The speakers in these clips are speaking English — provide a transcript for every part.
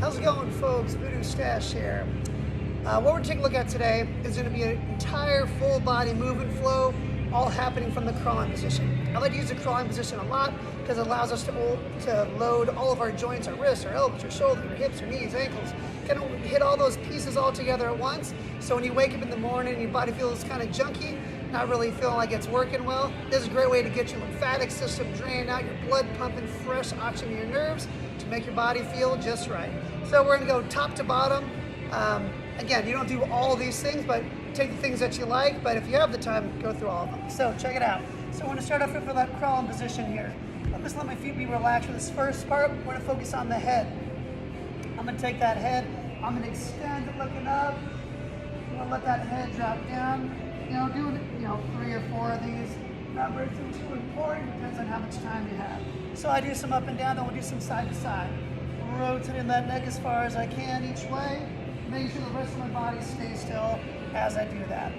How's it going, folks? Voodoo Stache here. What we're taking a look at today is going to be an entire full body movement flow, all happening from the crawling position. I like to use the crawling position a lot because it allows us to load all of our joints, our wrists, our elbows, our shoulders, our hips, our knees, ankles, kind of hit all those pieces all together at once. So when you wake up in the morning and your body feels kind of junky, not really feeling like it's working well, this is a great way to get your lymphatic system drained out, your blood pumping fresh oxygen to your nerves to make your body feel just right. So we're gonna go top to bottom. Again, you don't do all these things, but take the things that you like, but if you have the time, go through all of them. So check it out. So we're gonna start off with that crawling position here. I'm just let my feet be relaxed for this first part. We're gonna focus on the head. I'm gonna take that head, I'm gonna extend it looking up. I'm gonna let that head drop down. Do 3 or 4 of these. Remember, it's too important, depends on how much time you have. So I do some up and down, then we'll do some side to side. Rotating that neck as far as I can each way. Making sure the rest of my body stays still as I do that.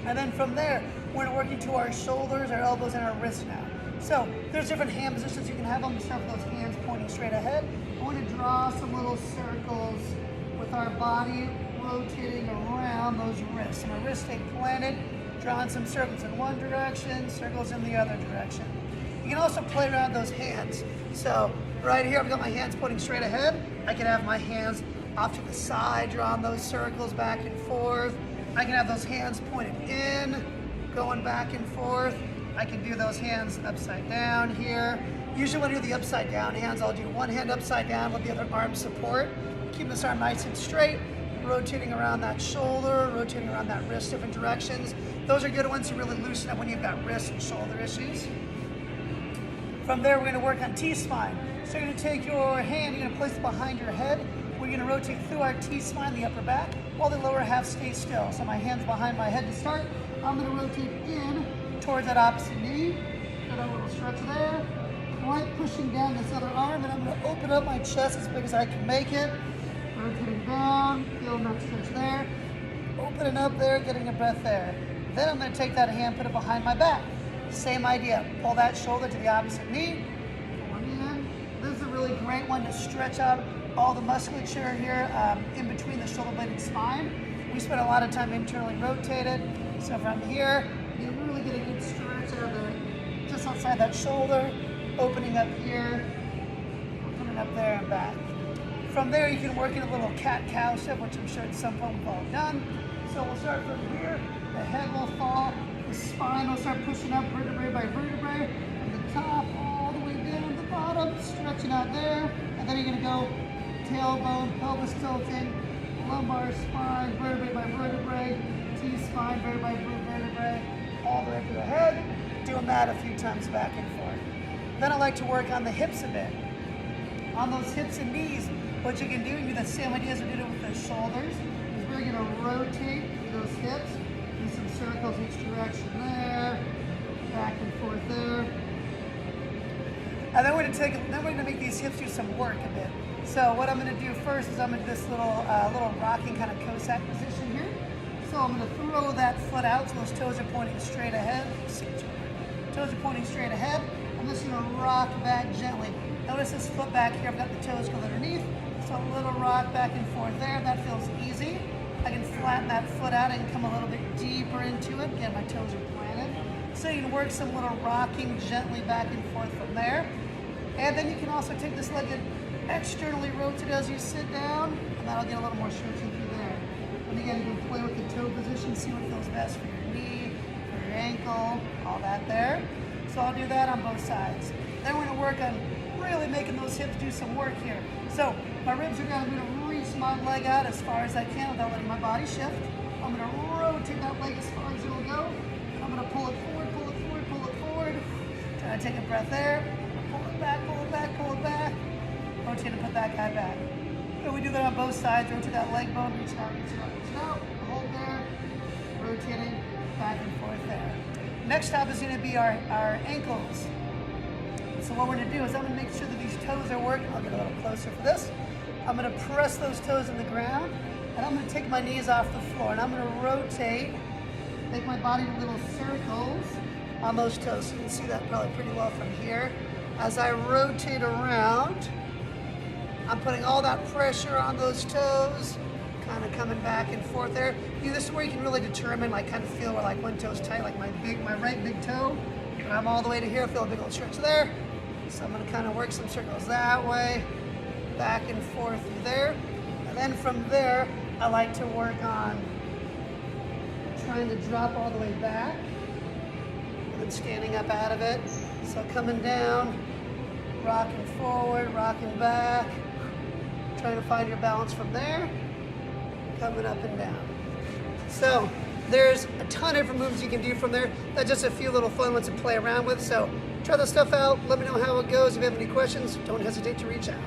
And then from there, we're gonna work into our shoulders, our elbows, and our wrists now. So there's different hand positions you can have. I'm gonna start with those hands pointing straight ahead. I want to draw some little circles with our body rotating around those wrists. And my wrists stay planted, drawing some circles in one direction, circles in the other direction. You can also play around those hands. So right here, I've got my hands pointing straight ahead. I can have my hands off to the side, drawing those circles back and forth. I can have those hands pointed in, going back and forth. I can do those hands upside down here. Usually when I do the upside down hands, I'll do one hand upside down, let the other arm support. Keep this arm nice and straight, rotating around that shoulder, rotating around that wrist, different directions. Those are good ones to really loosen up when you've got wrist and shoulder issues. From there, we're gonna work on T-spine. So you're gonna take your hand, you're gonna place it behind your head. We're gonna rotate through our T-spine, the upper back, while the lower half stays still. So my hand's behind my head to start. I'm gonna rotate in towards that opposite knee. Got a little stretch there. Point pushing down this other arm, and I'm gonna open up my chest as big as I can make it. Rotating down, feeling that stretch there. Opening up there, getting a breath there. Then I'm gonna take that hand, put it behind my back. Same idea, pull that shoulder to the opposite knee. One in. This is a really great one to stretch out all the musculature here in between the shoulder blade and spine. We spend a lot of time internally rotated. So from here, you really get a good stretch out of just outside that shoulder, opening up here, opening up there and back. From there, you can work in a little cat-cow step, which I'm sure at some point we've all done. So we'll start from here. The head will fall. The spine will start pushing up vertebrae by vertebrae. From the top all the way down to the bottom, stretching out there. And then you're gonna go tailbone, pelvis tilting, lumbar spine, vertebrae by vertebrae, T-spine, vertebrae by vertebrae, all the way to the head. Doing that a few times back and forth. Then I like to work on the hips a bit. On those hips and knees, what you can do, you do the same idea as we did it with the shoulders, is we're gonna rotate those hips, do some circles each direction there, back and forth there. And then we're gonna make these hips do some work a bit. So what I'm gonna do first is I'm gonna do this little rocking kind of Cossack position here. So I'm gonna throw that foot out so those toes are pointing straight ahead. Toes are pointing straight ahead. I'm just gonna rock back gently. Notice this foot back here, I've got the toes go underneath. So a little rock back and forth there, that feels easy. I can flatten that foot out and come a little bit deeper into it. Again, my toes are planted. So you can work some little rocking gently back and forth from there. And then you can also take this leg and externally rotate as you sit down, and that'll get a little more stretching through there. And again, you can play with the toe position, see what feels best for your knee, for your ankle, all that there. So I'll do that on both sides. Then we're gonna work on really making those hips do some work here. So my ribs are down, I'm gonna reach my leg out as far as I can without letting my body shift. I'm gonna rotate that leg as far as it'll go. I'm gonna pull it forward, pull it forward, pull it forward. Try to take a breath there. Pull it back, pull it back, pull it back. Rotate and put that guy back. So we do that on both sides. Rotate that leg bone, reach it out, reach it out, reach it out. Hold there. Rotating back and forth there. Next stop is gonna be our ankles. So what we're gonna do is I'm gonna make sure that these toes are working. I'll get a little closer for this. I'm gonna press those toes in the ground, and I'm gonna take my knees off the floor, and I'm gonna rotate, make my body do little circles on those toes. So you can see that probably pretty well from here. As I rotate around, I'm putting all that pressure on those toes, kind of coming back and forth there. This is where you can really determine, like kind of feel where like one toe's tight, like my right big toe. And I'm all the way to here, feel a big old stretch there. So I'm gonna kind of work some circles that way, back and forth through there. And then from there, I like to work on trying to drop all the way back and then standing up out of it. So coming down, rocking forward, rocking back, trying to find your balance from there, coming up and down. So there's a ton of different moves you can do from there. That's just a few little fun ones to play around with. So try this stuff out. Let me know how it goes. If you have any questions, don't hesitate to reach out.